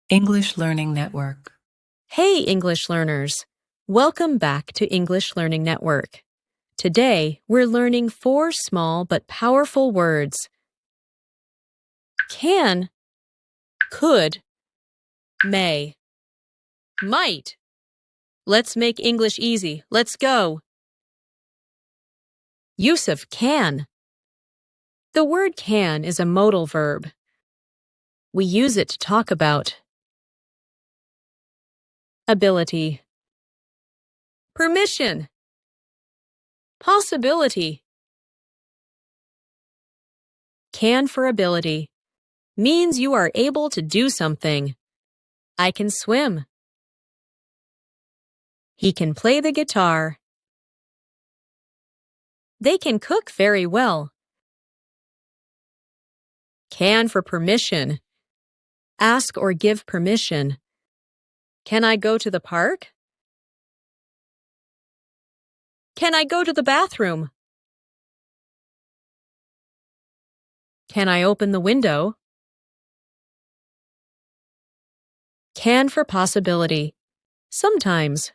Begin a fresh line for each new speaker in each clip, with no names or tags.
English Learning Network.
Hey, English learners! Welcome back to English Learning Network. Today, we're learning 4 small but powerful words. Can, could, may, might. Let's make English easy. Let's go. Use of can. The word can is a modal verb. We use it to talk about ability, permission, possibility. Can for ability means you are able to do something. I can swim. He can play the guitar. They can cook very well. Can for permission. Ask or give permission. Can I go to the park? Can I go to the bathroom? Can I open the window? Can for possibility. Sometimes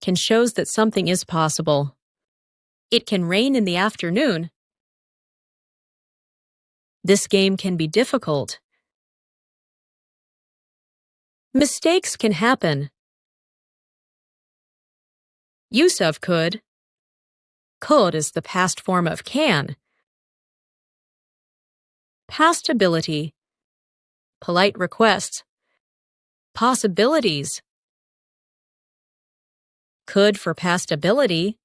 can shows that something is possible. It can rain in the afternoon. This game can be difficult. Mistakes can happen. Use of could. Could is the past form of can. Past ability. Polite requests. Possibilities. Could for past ability.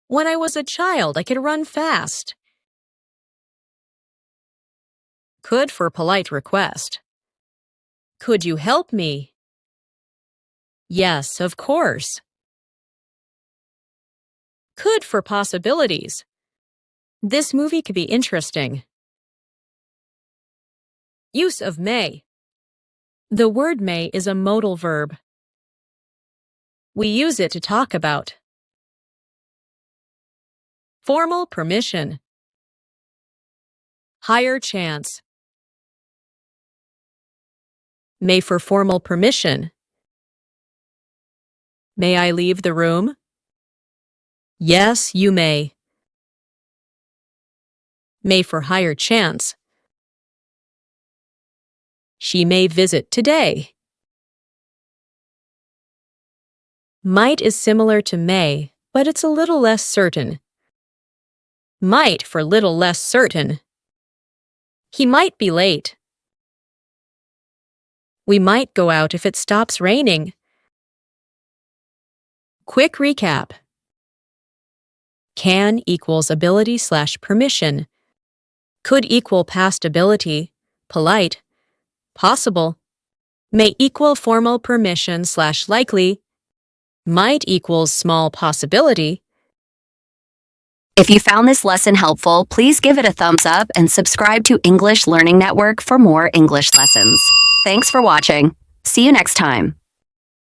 When I was a child, I could run fast. Could for polite request. Could you help me? Yes, of course. Could for possibilities. This movie could be interesting. Use of may. The word may is a modal verb. We use it to talk about formal permission, higher chance. May for formal permission. May I leave the room? Yes, you may. May for higher chance. She may visit today. Might is similar to may, but it's a little less certain. Might for little less certain. He might be late. We might go out if it stops raining. Quick recap. Can equals ability/permission. Could equal past ability, polite, possible. May equal formal permission/likely. Might equals small possibility.
If you found this lesson helpful, please give it a thumbs up and subscribe to English Learning Network for more English lessons. Thanks for watching. See you next time.